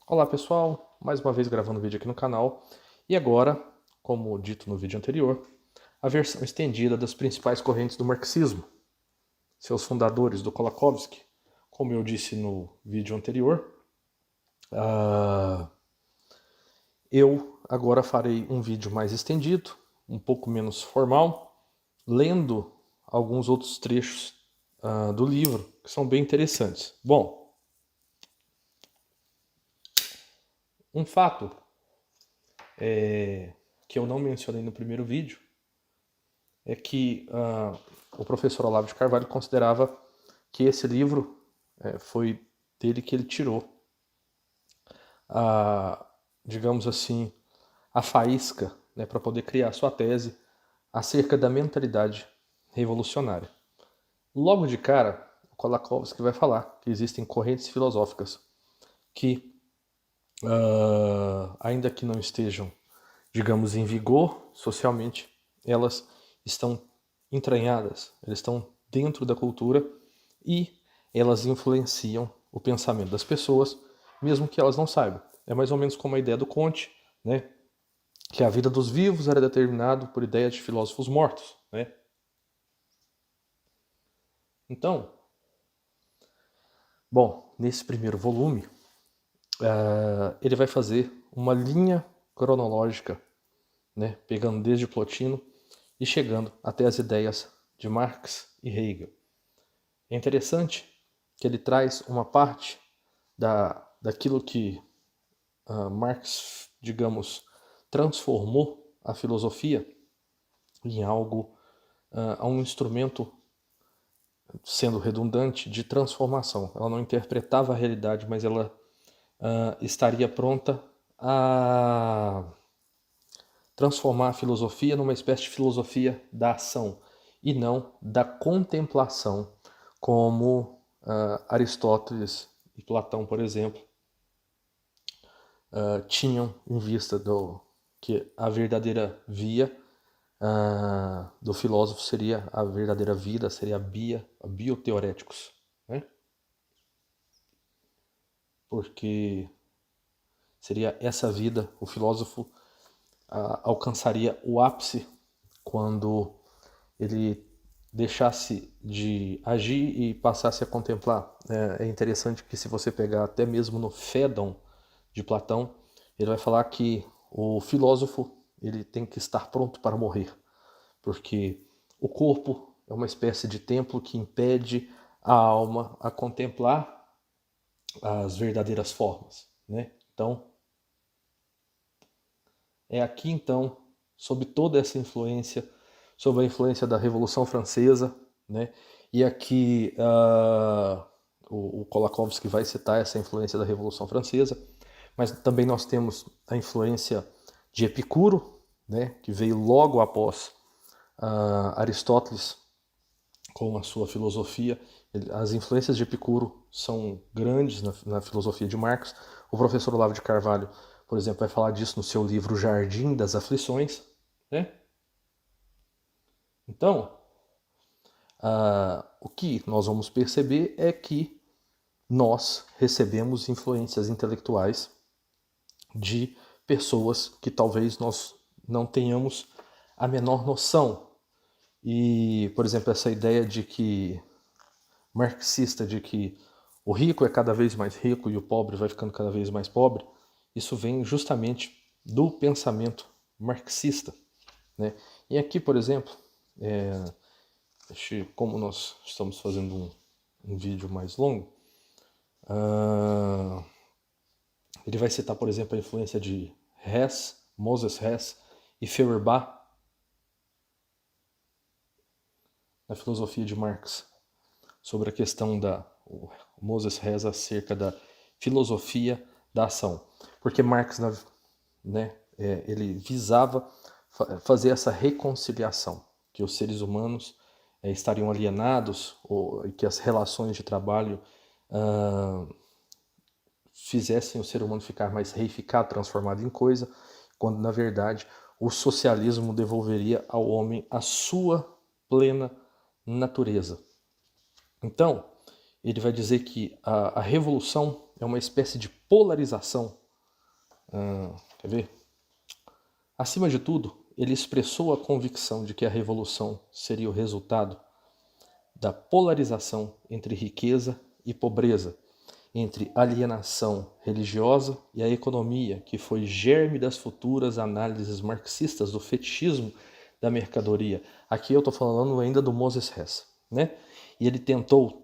Olá pessoal, mais uma vez gravando vídeo aqui no canal e agora, como dito no vídeo anterior, a versão estendida das principais correntes do marxismo, seus fundadores do Kolakowski, como eu disse no vídeo anterior. Eu agora farei um vídeo mais estendido, um pouco menos formal, lendo alguns outros trechos do livro que são bem interessantes. Bom, um fato que eu não mencionei no primeiro vídeo é que o professor Olavo de Carvalho considerava que esse livro foi dele que ele tirou a, digamos assim, a faísca, né, para poder criar sua tese acerca da mentalidade revolucionária. Logo de cara, o Kolakowski vai falar que existem correntes filosóficas que, ainda que não estejam, digamos, em vigor socialmente, elas estão entranhadas, elas estão dentro da cultura e elas influenciam o pensamento das pessoas, mesmo que elas não saibam. É mais ou menos como a ideia do Conte, né? Que a vida dos vivos era determinada por ideias de filósofos mortos, né? Então, bom, nesse primeiro volume, ele vai fazer uma linha cronológica, né? Pegando desde Plotino e chegando até as ideias de Marx e Hegel. É interessante que ele traz uma parte daquilo que Marx, digamos, transformou a filosofia em algo, a um instrumento, sendo redundante, de transformação. Ela não interpretava a realidade, mas ela estaria pronta a transformar a filosofia numa espécie de filosofia da ação e não da contemplação, como Aristóteles e Platão, por exemplo, tinham em vista que a verdadeira via do filósofo seria a verdadeira vida, seria a bioteoréticos, né? Porque seria essa vida, o filósofo alcançaria o ápice quando ele deixasse de agir e passasse a contemplar. É interessante que se você pegar até mesmo no Fédon de Platão, ele vai falar que o filósofo ele tem que estar pronto para morrer, porque o corpo é uma espécie de templo que impede a alma a contemplar as verdadeiras formas, né? Então, é aqui então, sob toda essa influência, sob a influência da Revolução Francesa, né? E aqui o Kolakowski vai citar essa influência da Revolução Francesa, mas também nós temos a influência de Epicuro, né? Que veio logo após Aristóteles com a sua filosofia. As influências de Epicuro são grandes na filosofia de Marx. O professor Olavo de Carvalho, por exemplo, vai falar disso no seu livro Jardim das Aflições, né? Então, o que nós vamos perceber é que nós recebemos influências intelectuais de pessoas que talvez nós não tenhamos a menor noção. E, por exemplo, essa ideia de que marxista de que o rico é cada vez mais rico e o pobre vai ficando cada vez mais pobre, isso vem justamente do pensamento marxista, né? E aqui, por exemplo, como nós estamos fazendo um vídeo mais longo, ele vai citar, por exemplo, a influência de Hess, Moses Hess e Feuerbach na filosofia de Marx, sobre a questão o Moses Hess acerca da filosofia da ação. Porque Marx, né, ele visava fazer essa reconciliação, que os seres humanos estariam alienados, e que as relações de trabalho fizessem o ser humano ficar mais reificado, transformado em coisa, quando na verdade o socialismo devolveria ao homem a sua plena natureza. Então, ele vai dizer que a revolução é uma espécie de polarização. Quer ver? Acima de tudo, ele expressou a convicção de que a revolução seria o resultado da polarização entre riqueza e pobreza, entre alienação religiosa e a economia, que foi germe das futuras análises marxistas do fetichismo da mercadoria. Aqui eu estou falando ainda do Moses Hess, né? E ele tentou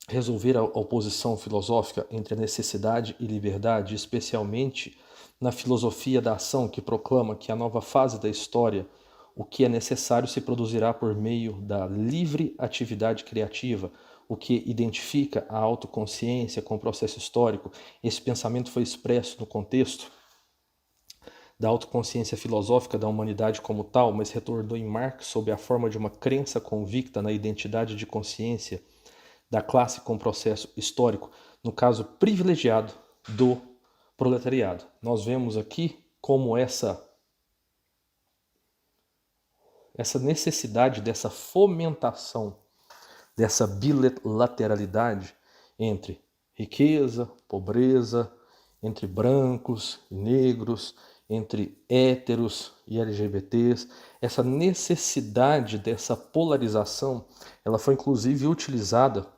resolver a oposição filosófica entre a necessidade e liberdade, especialmente na filosofia da ação, que proclama que a nova fase da história, o que é necessário, se produzirá por meio da livre atividade criativa, o que identifica a autoconsciência com o processo histórico. Esse pensamento foi expresso no contexto da autoconsciência filosófica da humanidade como tal, mas retornou em Marx sob a forma de uma crença convicta na identidade de consciência da classe com o processo histórico, no caso privilegiado do proletariado. Nós vemos aqui como essa necessidade dessa fomentação, dessa bilateralidade entre riqueza, pobreza, entre brancos e negros, entre héteros e LGBTs, essa necessidade dessa polarização, ela foi inclusive utilizada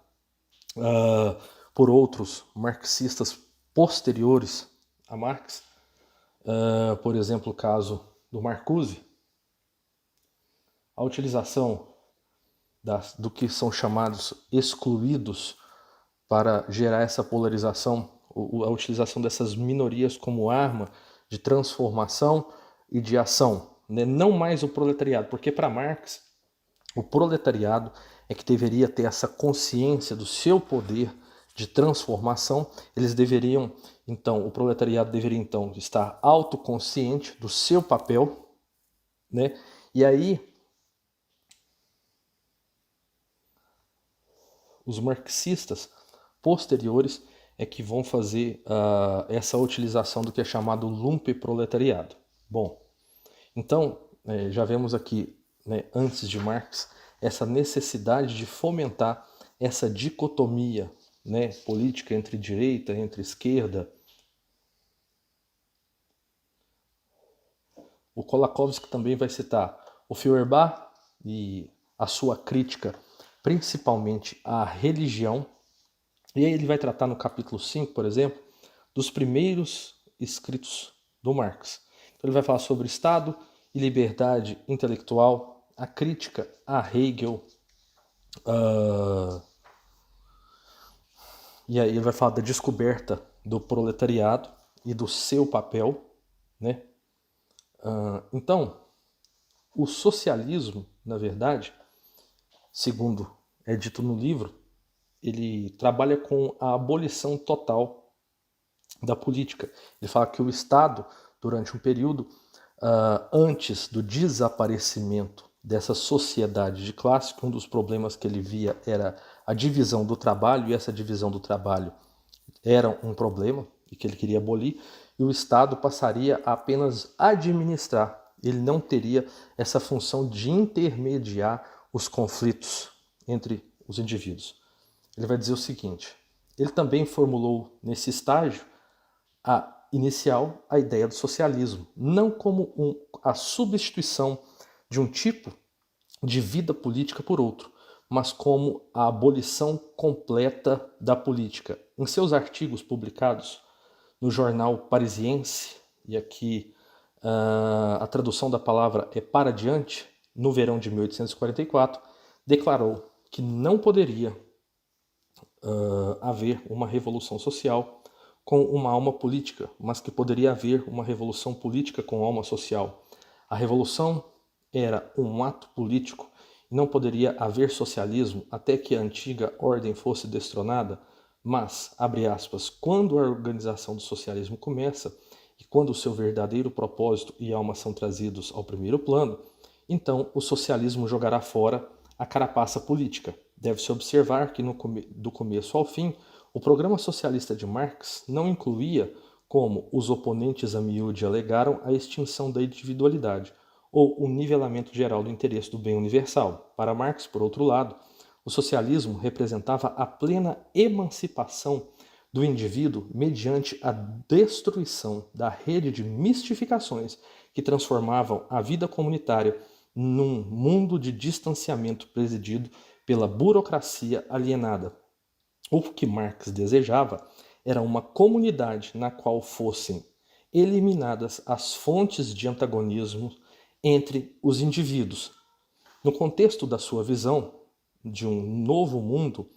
por outros marxistas posteriores a Marx, por exemplo, o caso do Marcuse, a utilização do que são chamados excluídos para gerar essa polarização, a utilização dessas minorias como arma de transformação e de ação, né? Não mais o proletariado, porque para Marx o proletariado é que deveria ter essa consciência do seu poder de transformação. Eles deveriam, então, o proletariado deveria então estar autoconsciente do seu papel, né? E aí os marxistas posteriores é que vão fazer essa utilização do que é chamado lumpeproletariado. Bom, então já vemos aqui, né, antes de Marx, essa necessidade de fomentar essa dicotomia, né, política entre direita, entre esquerda. O Kolakowski também vai citar o Feuerbach e a sua crítica principalmente à religião. E aí ele vai tratar no capítulo 5, por exemplo, dos primeiros escritos do Marx. Então ele vai falar sobre Estado e liberdade intelectual, a crítica a Hegel, e aí ele vai falar da descoberta do proletariado e do seu papel, né? Então, o socialismo, na verdade, segundo é dito no livro, ele trabalha com a abolição total da política. Ele fala que o Estado, durante um período, antes do desaparecimento dessa sociedade de classe, que um dos problemas que ele via era a divisão do trabalho, e essa divisão do trabalho era um problema, e que ele queria abolir, e o Estado passaria a apenas administrar. Ele não teria essa função de intermediar os conflitos entre os indivíduos. Ele vai dizer o seguinte: ele também formulou nesse estágio inicial a ideia do socialismo, não como a substituição de um tipo de vida política por outro, mas como a abolição completa da política. Em seus artigos publicados no jornal Parisiense, e aqui a tradução da palavra é para diante, no verão de 1844, declarou que não poderia haver uma revolução social com uma alma política, mas que poderia haver uma revolução política com alma social. A revolução era um ato político e não poderia haver socialismo até que a antiga ordem fosse destronada, mas, abre aspas, quando a organização do socialismo começa e quando o seu verdadeiro propósito e alma são trazidos ao primeiro plano, então o socialismo jogará fora a carapaça política. Deve-se observar que do começo ao fim, o programa socialista de Marx não incluía, como os oponentes a miúde alegaram, a extinção da individualidade ou o nivelamento geral do interesse do bem universal. Para Marx, por outro lado, o socialismo representava a plena emancipação do indivíduo mediante a destruição da rede de mistificações que transformavam a vida comunitária num mundo de distanciamento presidido pela burocracia alienada. O que Marx desejava era uma comunidade na qual fossem eliminadas as fontes de antagonismo entre os indivíduos. No contexto da sua visão de um novo mundo,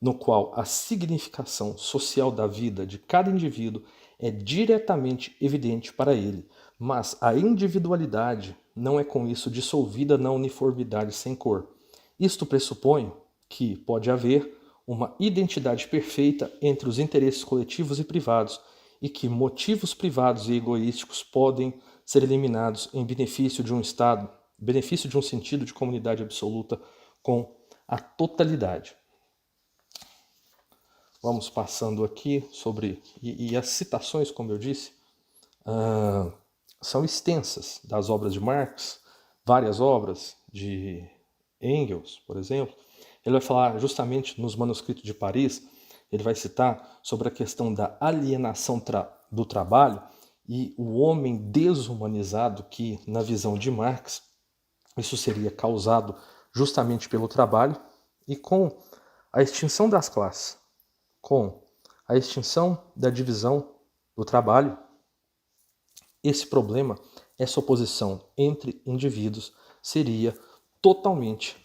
no qual a significação social da vida de cada indivíduo é diretamente evidente para ele, mas a individualidade não é com isso dissolvida na uniformidade sem cor. Isto pressupõe que pode haver uma identidade perfeita entre os interesses coletivos e privados, e que motivos privados e egoísticos podem ser eliminados em benefício de um Estado, benefício de um sentido de comunidade absoluta com a totalidade. Vamos passando aqui sobre... E as citações, como eu disse, são extensas das obras de Marx, várias obras de Engels, por exemplo. Ele vai falar justamente nos manuscritos de Paris, ele vai citar sobre a questão da alienação do trabalho e o homem desumanizado, que, na visão de Marx, isso seria causado justamente pelo trabalho e com a extinção das classes, com a extinção da divisão do trabalho. Esse problema, essa oposição entre indivíduos, seria totalmente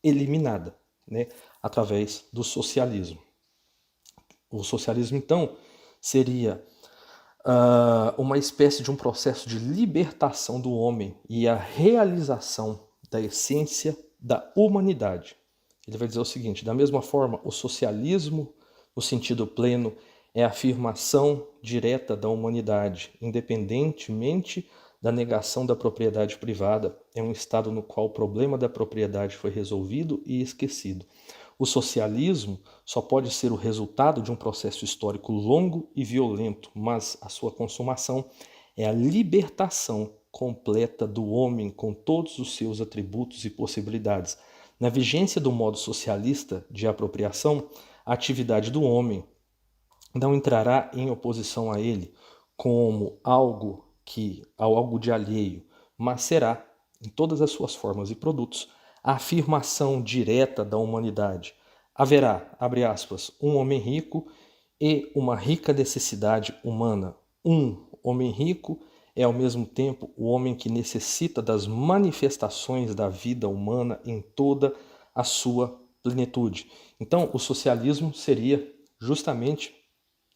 eliminada, através do socialismo. O socialismo, então, seria uma espécie de um processo de libertação do homem e a realização da essência da humanidade. Ele vai dizer o seguinte: da mesma forma, o socialismo, no sentido pleno, é a afirmação direta da humanidade, independentemente da negação da propriedade privada. É um estado no qual o problema da propriedade foi resolvido e esquecido. O socialismo só pode ser o resultado de um processo histórico longo e violento, mas a sua consumação é a libertação completa do homem com todos os seus atributos e possibilidades. Na vigência do modo socialista de apropriação, a atividade do homem não entrará em oposição a ele como algo de alheio, mas será, em todas as suas formas e produtos, a afirmação direta da humanidade. Haverá, abre aspas, um homem rico e uma rica necessidade humana. Um homem rico é, ao mesmo tempo, o homem que necessita das manifestações da vida humana em toda a sua plenitude. Então, o socialismo seria justamente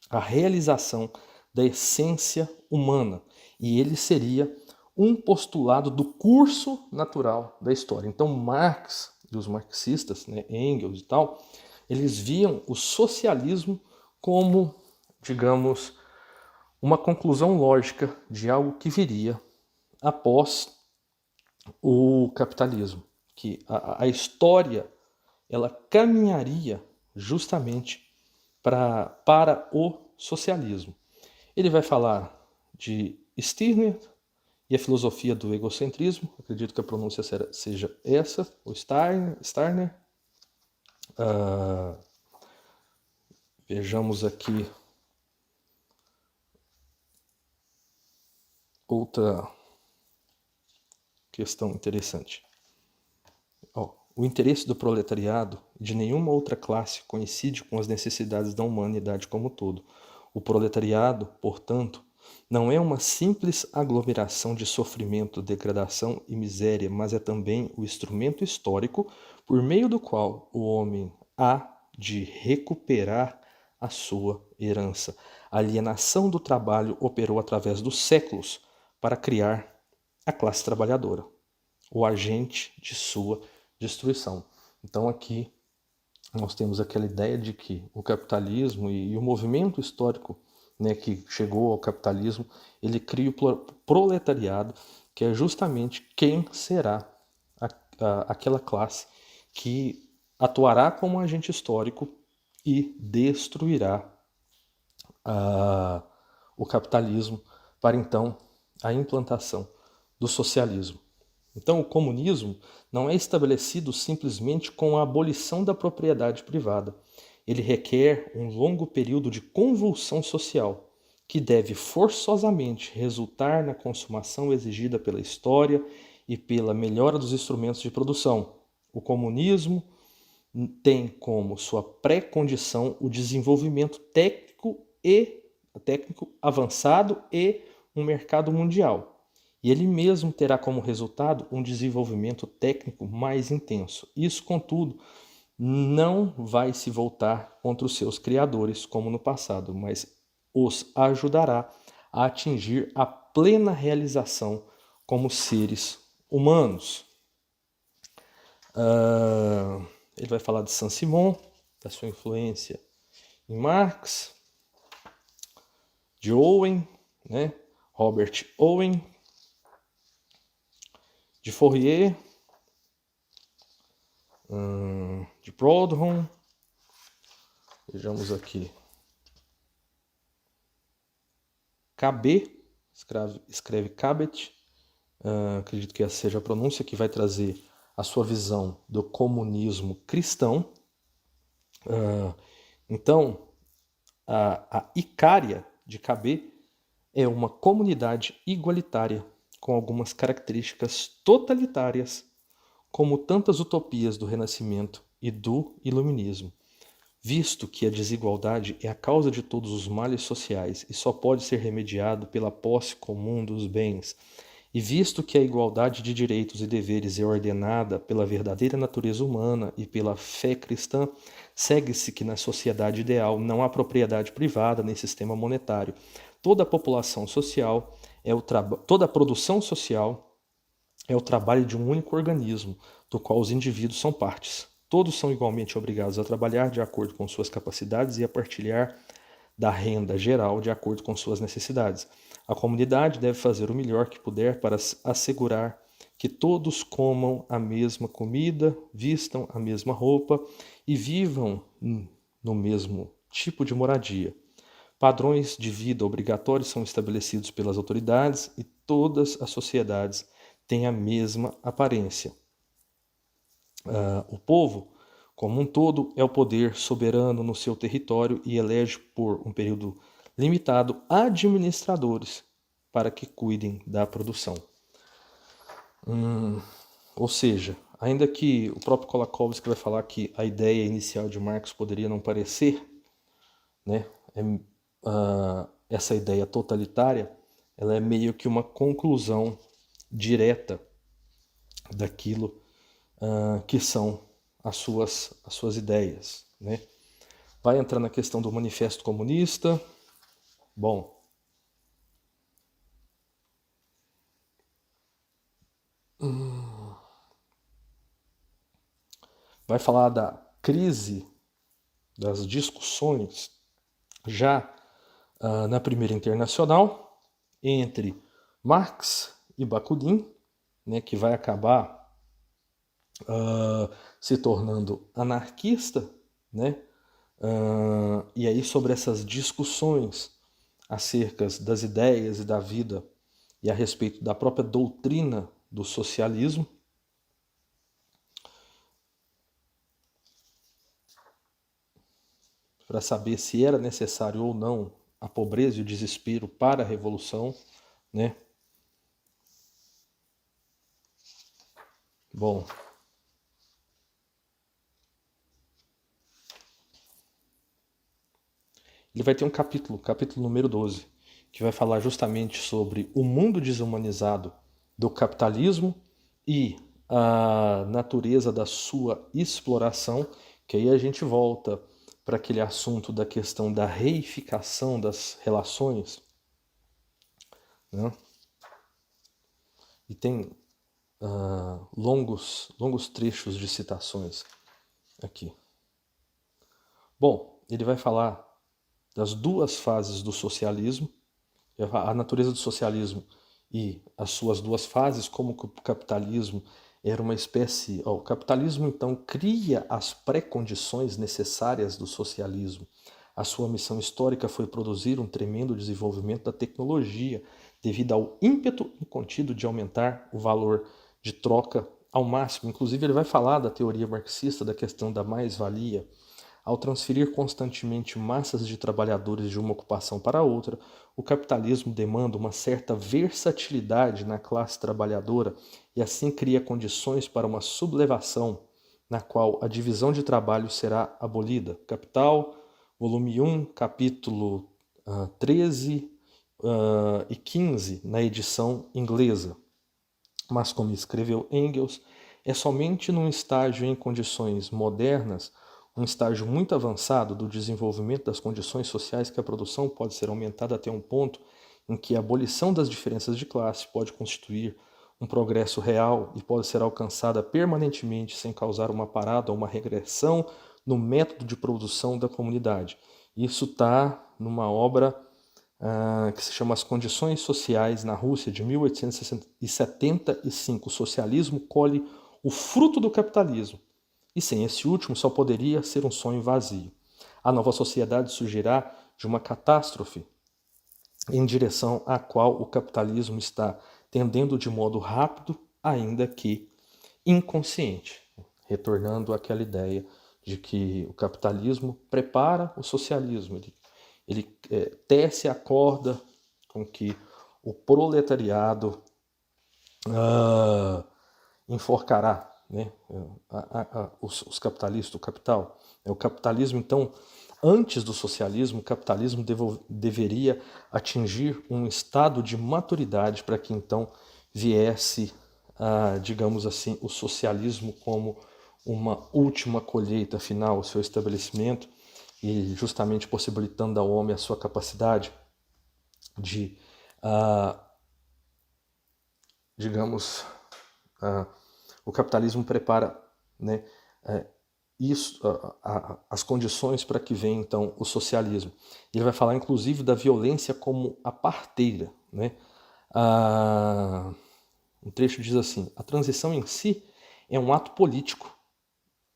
a realização da essência humana, e ele seria um postulado do curso natural da história. Então Marx e os marxistas, Engels e tal, eles viam o socialismo como, digamos, uma conclusão lógica de algo que viria após o capitalismo, que a história ela caminharia justamente para o socialismo. Ele vai falar de Stirner e a filosofia do egocentrismo. Acredito que a pronúncia seja essa, o Stirner. Vejamos aqui outra questão interessante. O interesse do proletariado e de nenhuma outra classe coincide com as necessidades da humanidade como um todo. O proletariado, portanto, não é uma simples aglomeração de sofrimento, degradação e miséria, mas é também o instrumento histórico por meio do qual o homem há de recuperar a sua herança. A alienação do trabalho operou através dos séculos para criar a classe trabalhadora, o agente de sua destruição. Então aqui nós temos aquela ideia de que o capitalismo e o movimento histórico que chegou ao capitalismo, ele cria o proletariado, que é justamente quem será aquela classe que atuará como agente histórico e destruirá o capitalismo para então a implantação do socialismo. Então o comunismo não é estabelecido simplesmente com a abolição da propriedade privada. ele requer um longo período de convulsão social, que deve forçosamente resultar na consumação exigida pela história e pela melhora dos instrumentos de produção. O comunismo tem como sua pré-condição o desenvolvimento técnico avançado e um mercado mundial. E ele mesmo terá como resultado um desenvolvimento técnico mais intenso. Isso, contudo, não vai se voltar contra os seus criadores como no passado, mas os ajudará a atingir a plena realização como seres humanos. Ele vai falar de Saint-Simon, da sua influência em Marx, de Owen, né? Robert Owen, de Fourier, de Proudhon. Vejamos aqui. Cabet, escreve Cabet, acredito que essa seja a pronúncia, que vai trazer a sua visão do comunismo cristão. Então, a Icária de Cabet é uma comunidade igualitária com algumas características totalitárias, como tantas utopias do Renascimento e do Iluminismo, visto que a desigualdade é a causa de todos os males sociais e só pode ser remediado pela posse comum dos bens, e visto que a igualdade de direitos e deveres é ordenada pela verdadeira natureza humana e pela fé cristã, segue-se que na sociedade ideal não há propriedade privada nem sistema monetário. Toda a população social toda a produção social é o trabalho de um único organismo, do qual os indivíduos são partes. Todos são igualmente obrigados a trabalhar de acordo com suas capacidades e a partilhar da renda geral de acordo com suas necessidades. A comunidade deve fazer o melhor que puder para assegurar que todos comam a mesma comida, vistam a mesma roupa e vivam no mesmo tipo de moradia. Padrões de vida obrigatórios são estabelecidos pelas autoridades e todas as sociedades têm a mesma aparência. O povo, como um todo, é o poder soberano no seu território e elege por um período limitado administradores para que cuidem da produção. Ou seja, ainda que o próprio Kolakowski vai falar que a ideia inicial de Marx poderia não parecer, né, essa ideia totalitária, ela é meio que uma conclusão direta daquilo que são as suas ideias, né? Vai entrar na questão do Manifesto Comunista. Bom, vai falar da crise das discussões já na Primeira Internacional entre Marx e Bakunin, né, que vai acabar se tornando anarquista, né? E aí sobre essas discussões acerca das ideias e da vida e a respeito da própria doutrina do socialismo, para saber se era necessário ou não a pobreza e o desespero para a revolução, né? Bom, ele vai ter um capítulo número 12, que vai falar justamente sobre o mundo desumanizado do capitalismo e a natureza da sua exploração, que aí a gente volta para aquele assunto da questão da reificação das relações, né? E tem longos trechos de citações aqui. Bom, ele vai falar das duas fases do socialismo, a natureza do socialismo e as suas duas fases, como o capitalismo era uma espécie... o capitalismo, então, cria as pré-condições necessárias do socialismo. A sua missão histórica foi produzir um tremendo desenvolvimento da tecnologia, devido ao ímpeto incontido de aumentar o valor de troca ao máximo. Inclusive, ele vai falar da teoria marxista, da questão da mais-valia, Ao transferir constantemente massas de trabalhadores de uma ocupação para outra, o capitalismo demanda uma certa versatilidade na classe trabalhadora e assim cria condições para uma sublevação na qual a divisão de trabalho será abolida. Capital, volume 1, capítulo 13 e 15, na edição inglesa. Mas, como escreveu Engels, é somente num estágio em condições modernas, um estágio muito avançado do desenvolvimento das condições sociais, que a produção pode ser aumentada até um ponto em que a abolição das diferenças de classe pode constituir um progresso real e pode ser alcançada permanentemente sem causar uma parada ou uma regressão no método de produção da comunidade. Isso está numa obra que se chama As Condições Sociais na Rússia, de 1875. O socialismo colhe o fruto do capitalismo, e sem esse último só poderia ser um sonho vazio. A nova sociedade surgirá de uma catástrofe em direção à qual o capitalismo está tendendo de modo rápido, ainda que inconsciente, retornando àquela ideia de que o capitalismo prepara o socialismo, ele tece a corda com que o proletariado enforcará, né, os capitalistas, o capital. O capitalismo, então, antes do socialismo, o capitalismo deveria atingir um estado de maturidade para que então viesse, digamos assim, o socialismo como uma última colheita final, o seu estabelecimento, e justamente possibilitando ao homem a sua capacidade de, digamos, o capitalismo prepara, né, as condições para que venha então o socialismo. Ele vai falar inclusive da violência como a parteira, né? Um trecho diz assim: a transição em si é um ato político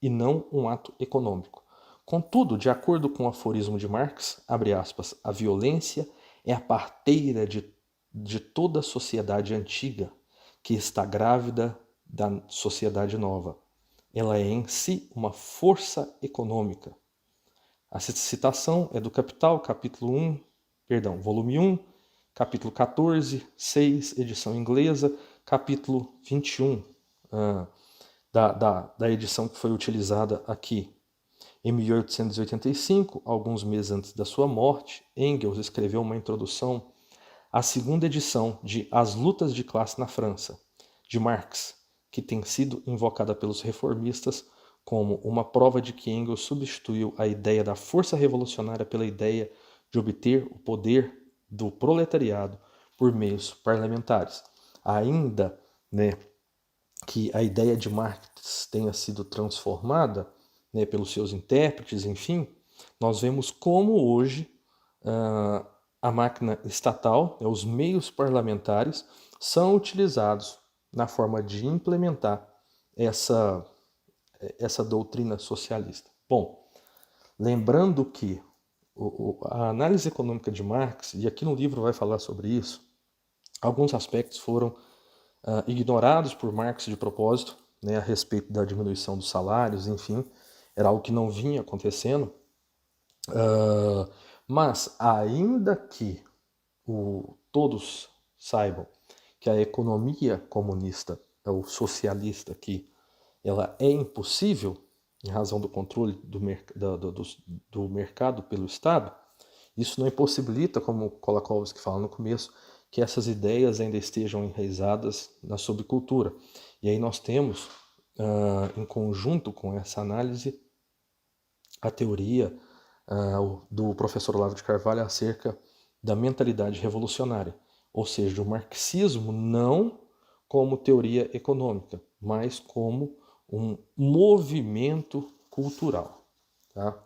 e não um ato econômico. Contudo, de acordo com o aforismo de Marx, abre aspas, a violência é a parteira de toda a sociedade antiga que está grávida da sociedade nova. Ela é em si uma força econômica. A citação é do Capital, volume 1, capítulo 14, 6, edição inglesa, capítulo 21, da edição que foi utilizada aqui. Em 1885, alguns meses antes da sua morte, Engels escreveu uma introdução à segunda edição de As Lutas de Classe na França, de Marx, que tem sido invocada pelos reformistas como uma prova de que Engels substituiu a ideia da força revolucionária pela ideia de obter o poder do proletariado por meios parlamentares. Ainda, né, que a ideia de Marx tenha sido transformada, né, pelos seus intérpretes, enfim, nós vemos como hoje a máquina estatal, os meios parlamentares, são utilizados na forma de implementar essa doutrina socialista. Bom, lembrando que a análise econômica de Marx, e aqui no livro vai falar sobre isso, alguns aspectos foram ignorados por Marx de propósito, né, a respeito da diminuição dos salários, enfim, era algo que não vinha acontecendo, mas ainda que todos saibam que a economia comunista, ou socialista aqui, ela é impossível em razão do controle do mercado pelo Estado, isso não impossibilita, como Kolakowski fala no começo, que essas ideias ainda estejam enraizadas na subcultura. E aí nós temos, em conjunto com essa análise, a teoria do professor Olavo de Carvalho acerca da mentalidade revolucionária, ou seja, o marxismo não como teoria econômica, mas como um movimento cultural, tá?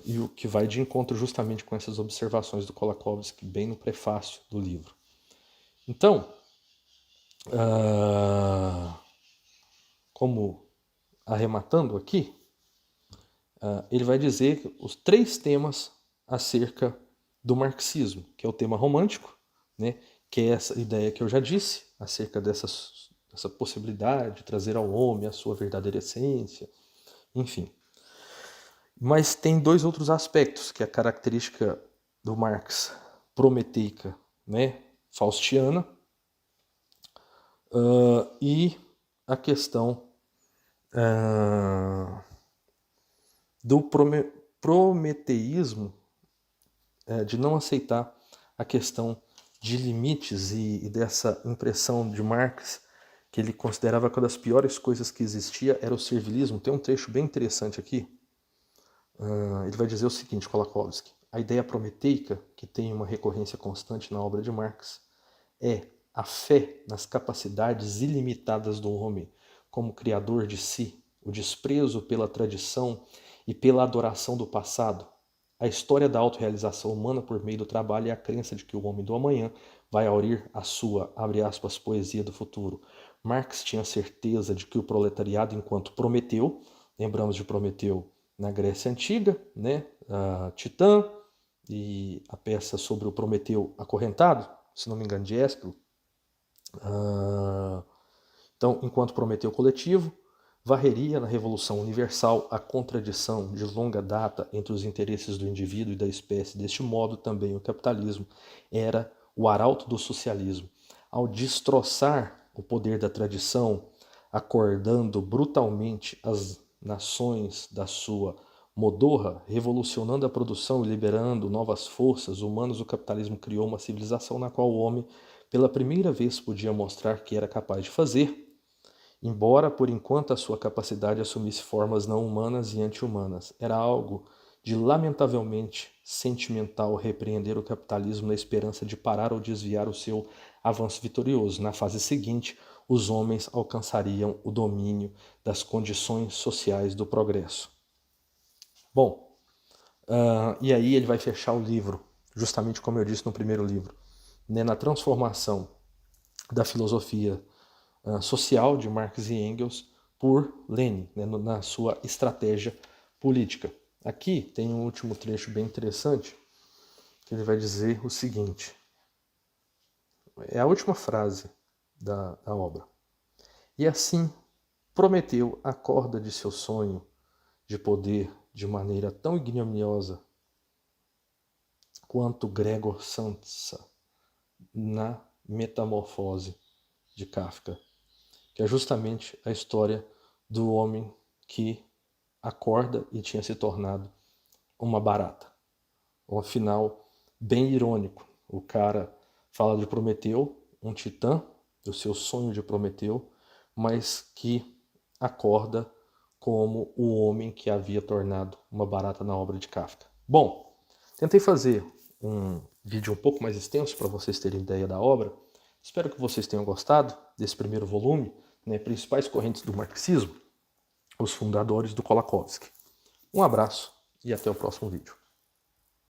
E o que vai de encontro justamente com essas observações do Kolakowski, bem no prefácio do livro. Então, como arrematando aqui, ele vai dizer os 3 temas acerca do marxismo, que é o tema romântico, né, que é essa ideia que eu já disse, acerca dessa possibilidade de trazer ao homem a sua verdadeira essência, enfim. Mas tem dois outros aspectos, que é a característica do Marx prometeica, né, faustiana, e a questão do prometeísmo, de não aceitar a questão de limites e dessa impressão de Marx, que ele considerava que uma das piores coisas que existia era o servilismo. Tem um trecho bem interessante aqui. Ele vai dizer o seguinte, Kolakowski: a ideia prometeica, que tem uma recorrência constante na obra de Marx, é a fé nas capacidades ilimitadas do homem como criador de si, o desprezo pela tradição e pela adoração do passado, a história da autorrealização humana por meio do trabalho e a crença de que o homem do amanhã vai aurir a sua, abre aspas, poesia do futuro. Marx tinha certeza de que o proletariado, enquanto Prometeu, lembramos de Prometeu na Grécia Antiga, né, Titã, e a peça sobre o Prometeu acorrentado, se não me engano, de Ésquilo. Então, enquanto Prometeu coletivo, varreria na Revolução Universal a contradição de longa data entre os interesses do indivíduo e da espécie. Deste modo, também o capitalismo era o arauto do socialismo. Ao destroçar o poder da tradição, acordando brutalmente as nações da sua modorra, revolucionando a produção e liberando novas forças humanas, o capitalismo criou uma civilização na qual o homem, pela primeira vez, podia mostrar que era capaz de fazer, embora por enquanto a sua capacidade assumisse formas não humanas e anti-humanas. Era algo de lamentavelmente sentimental repreender o capitalismo na esperança de parar ou desviar o seu avanço vitorioso. Na fase seguinte, os homens alcançariam o domínio das condições sociais do progresso. Bom, e aí ele vai fechar o livro, justamente como eu disse no primeiro livro, né, na transformação da filosofia social de Marx e Engels por Lenin, né, na sua estratégia política. Aqui tem um último trecho bem interessante, que ele vai dizer o seguinte, é a última frase da obra. E assim, Prometeu acorda de seu sonho de poder de maneira tão ignominiosa quanto Gregor Samsa na Metamorfose de Kafka, que é justamente a história do homem que acorda e tinha se tornado uma barata. Um final bem irônico. O cara fala de Prometeu, um titã, do seu sonho de Prometeu, mas que acorda como o homem que havia tornado uma barata na obra de Kafka. Bom, tentei fazer um vídeo um pouco mais extenso para vocês terem ideia da obra. Espero que vocês tenham gostado desse primeiro volume, né, Principais Correntes do Marxismo, os fundadores do Kolakowski. Um abraço e até o próximo vídeo.